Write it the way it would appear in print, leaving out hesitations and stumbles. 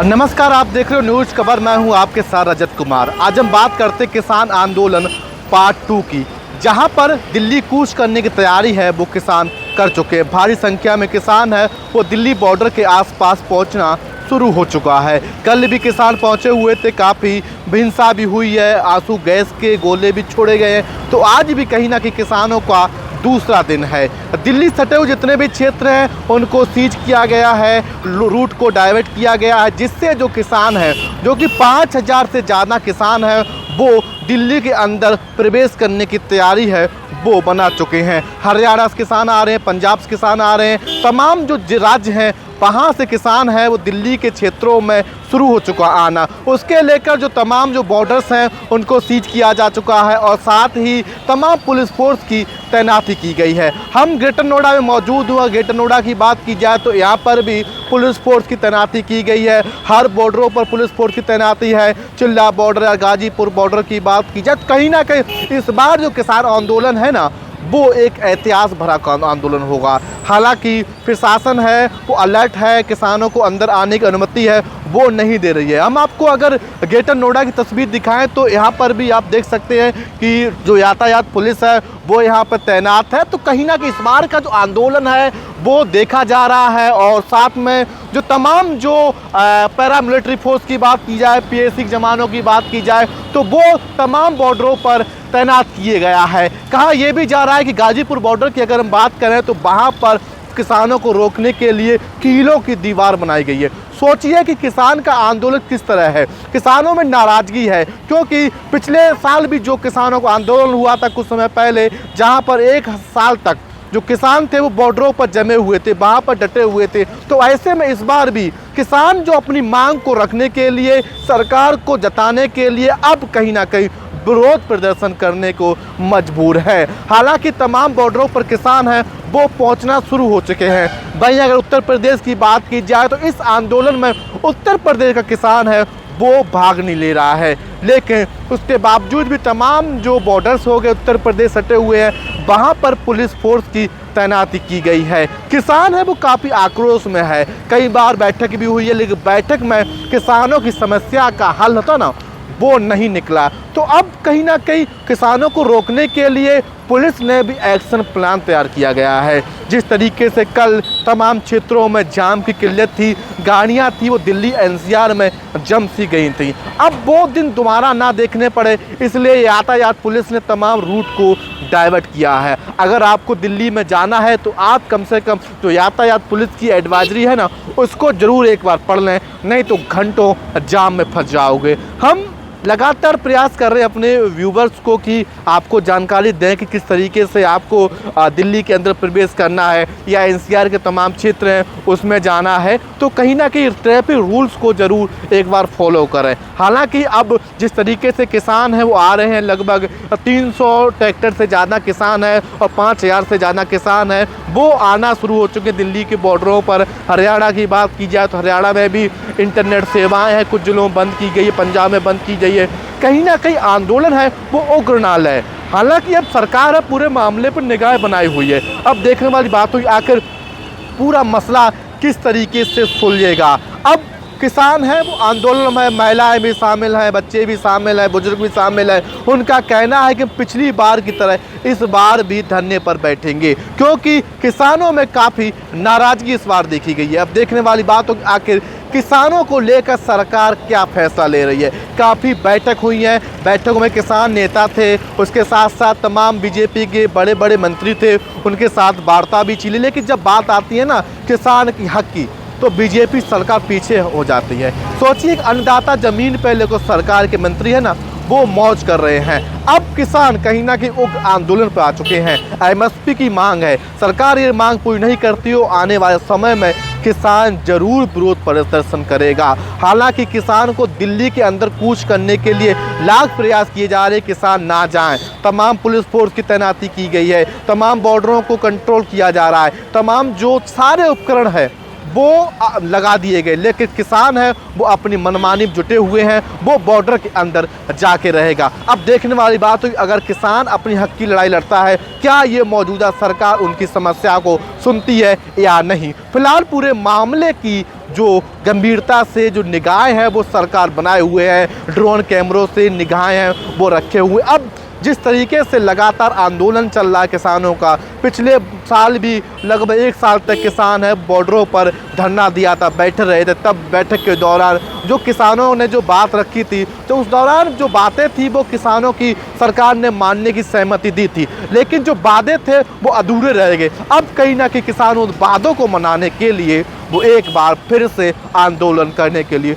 नमस्कार, आप देख रहे हो न्यूज़ खबर। मैं हूं आपके साथ रजत कुमार। आज हम बात करते किसान आंदोलन पार्ट 2 की, जहां पर दिल्ली कूच करने की तैयारी है वो किसान कर चुके हैं। भारी संख्या में किसान है वो दिल्ली बॉर्डर के आसपास पहुंचना शुरू हो चुका है। कल भी किसान पहुंचे हुए थे, काफ़ी हिंसा भी हुई है, आंसू गैस के गोले भी छोड़े गए हैं। तो आज भी कहीं ना कहीं किसानों का दूसरा दिन है। दिल्ली सटे हुए जितने भी क्षेत्र हैं उनको सीज किया गया है, रूट को डाइवर्ट किया गया है, जिससे जो किसान हैं, जो कि 5000 से ज़्यादा किसान हैं, वो दिल्ली के अंदर प्रवेश करने की तैयारी है वो बना चुके हैं। हरियाणा से किसान आ रहे हैं, पंजाब से किसान आ रहे हैं, तमाम जो राज्य हैं वहाँ से किसान है वो दिल्ली के क्षेत्रों में शुरू हो चुका आना। उसके लेकर जो तमाम जो बॉर्डर्स हैं उनको सीज किया जा चुका है और साथ ही तमाम पुलिस फोर्स की तैनाती की गई है। हम ग्रेटर नोएडा में मौजूद हुआ। ग्रेटर नोएडा की बात की जाए तो यहाँ पर भी पुलिस फोर्स की तैनाती की गई है। हर बॉर्डरों पर पुलिस फोर्स की तैनाती है। चिल्ला बॉर्डर या गाजीपुर बॉर्डर की बात की जाए, कहीं ना कहीं इस बार जो किसान आंदोलन है ना, वो एक इतिहास भरा आंदोलन होगा। हालांकि प्रशासन है वो अलर्ट है, किसानों को अंदर आने की अनुमति है वो नहीं दे रही है। हम आपको अगर ग्रेटर नोएडा की तस्वीर दिखाएं तो यहाँ पर भी आप देख सकते हैं कि जो यातायात पुलिस है वो यहाँ पर तैनात है। तो कहीं ना कहीं इस बार का जो आंदोलन है वो देखा जा रहा है। और साथ में जो तमाम जो पैरामिलिट्री फोर्स की बात की जाए, पीएसी जवानों की बात की जाए, तो वो तमाम बॉर्डरों पर तैनात किए गया है। कहा यह भी जा रहा है कि गाजीपुर बॉर्डर की अगर हम बात करें तो वहाँ पर किसानों को रोकने के लिए कीलों की दीवार बनाई गई है। सोचिए कि किसान का आंदोलन किस तरह है। किसानों में नाराज़गी है क्योंकि पिछले साल भी जो किसानों को आंदोलन हुआ था कुछ समय पहले, जहाँ पर 1 साल तक जो किसान थे वो बॉर्डरों पर जमे हुए थे, वहाँ पर डटे हुए थे। तो ऐसे में इस बार भी किसान जो अपनी मांग को रखने के लिए, सरकार को जताने के लिए अब कहीं ना कहीं विरोध प्रदर्शन करने को मजबूर है। हालांकि तमाम बॉर्डरों पर किसान हैं वो पहुंचना शुरू हो चुके हैं। वहीं अगर उत्तर प्रदेश की बात की जाए तो इस आंदोलन में उत्तर प्रदेश का किसान है वो भाग नहीं ले रहा है, लेकिन उसके बावजूद भी तमाम जो बॉर्डर्स हो गए उत्तर प्रदेश सटे हुए हैं वहाँ पर पुलिस फोर्स की तैनाती की गई है। किसान है वो काफ़ी आक्रोश में है। कई बार बैठक भी हुई है, लेकिन बैठक में किसानों की समस्या का हल होता ना वो नहीं निकला। तो अब कहीं ना कहीं किसानों को रोकने के लिए पुलिस ने भी एक्शन प्लान तैयार किया गया है। जिस तरीके से कल तमाम क्षेत्रों में जाम की किल्लत थी, गाड़ियां थी वो दिल्ली एनसीआर में जम सी गई थी, अब वो दिन दोबारा ना देखने पड़े इसलिए यातायात पुलिस ने तमाम रूट को डाइवर्ट किया है। अगर आपको दिल्ली में जाना है तो आप कम से कम जो यातायात पुलिस की एडवाइजरी है ना उसको ज़रूर एक बार पढ़ लें, नहीं तो घंटों जाम में फंस जाओगे। हम लगातार प्रयास कर रहे हैं अपने व्यूवर्स को कि आपको जानकारी दें कि किस तरीके से आपको दिल्ली के अंदर प्रवेश करना है या एनसीआर के तमाम क्षेत्र हैं उसमें जाना है। तो कहीं ना कहीं ट्रैफिक रूल्स को ज़रूर एक बार फॉलो करें। हालांकि अब जिस तरीके से किसान हैं वो आ रहे हैं, लगभग 300 ट्रैक्टर से ज़्यादा किसान है और 5000 से ज़्यादा किसान है वो आना शुरू हो चुके हैं दिल्ली के बॉर्डरों पर। हरियाणा की बात की जाए तो हरियाणा में भी इंटरनेट सेवाएँ हैं कुछ जिलों में बंद की गई है, पंजाब में बंद की गई है। कहीं ना कहीं आंदोलन है वो उग्रनाल है। हालांकि अब सरकार है पूरे मामले पर निगाह बनाई हुई है। अब देखने वाली बात हुई आखिर पूरा मसला किस तरीके से सुलझेगा। अब किसान हैं वो आंदोलन में महिलाएं भी शामिल हैं, बच्चे भी शामिल हैं, बुजुर्ग भी शामिल हैं। उनका कहना है कि पिछली बार की तरह इस बार भी धरने पर बैठेंगे क्योंकि किसानों में काफ़ी नाराज़गी इस बार देखी गई है। अब देखने वाली बात हो आखिर किसानों को लेकर सरकार क्या फैसला ले रही है। काफ़ी बैठक हुई है, बैठकों में किसान नेता थे, उसके साथ साथ तमाम बीजेपी के बड़े बड़े मंत्री थे, उनके साथ वार्ता भी चली। लेकिन जब बात आती है ना किसान की हक की तो बीजेपी सरकार पीछे हो जाती है। सोचिए एक अन्नदाता जमीन पे लेकर सरकार के मंत्री है ना वो मौज कर रहे हैं। अब किसान कहीं ना कहीं उग्र आंदोलन पर आ चुके हैं। एमएसपी की मांग है, सरकार ये मांग पूरी नहीं करती हो आने वाले समय में किसान जरूर विरोध प्रदर्शन करेगा। हालांकि किसान को दिल्ली के अंदर कूच करने के लिए लाख प्रयास किए जा रहे, किसान ना जाएं। तमाम पुलिस फोर्स की तैनाती की गई है, तमाम बॉर्डरों को कंट्रोल किया जा रहा है, तमाम जो सारे उपकरण है वो लगा दिए गए, लेकिन किसान है वो अपनी मनमानी जुटे हुए हैं, वो बॉर्डर के अंदर जाके रहेगा। अब देखने वाली बात हुई, अगर किसान अपनी हक की लड़ाई लड़ता है, क्या ये मौजूदा सरकार उनकी समस्या को सुनती है या नहीं। फिलहाल पूरे मामले की जो गंभीरता से जो निगाहें हैं वो सरकार बनाए हुए है, ड्रोन कैमरों से निगाहें हैं वो रखे हुए। अब जिस तरीके से लगातार आंदोलन चल रहा है किसानों का, पिछले साल भी लगभग 1 साल तक किसान है बॉर्डरों पर धरना दिया था, बैठे रहे थे। तब बैठक के दौरान जो किसानों ने जो बात रखी थी, तो उस दौरान जो बातें थी वो किसानों की सरकार ने मानने की सहमति दी थी, लेकिन जो वादे थे वो अधूरे रह गए। अब कहीं ना कहीं किसान उन वादों को मनाने के लिए वो एक बार फिर से आंदोलन करने के लिए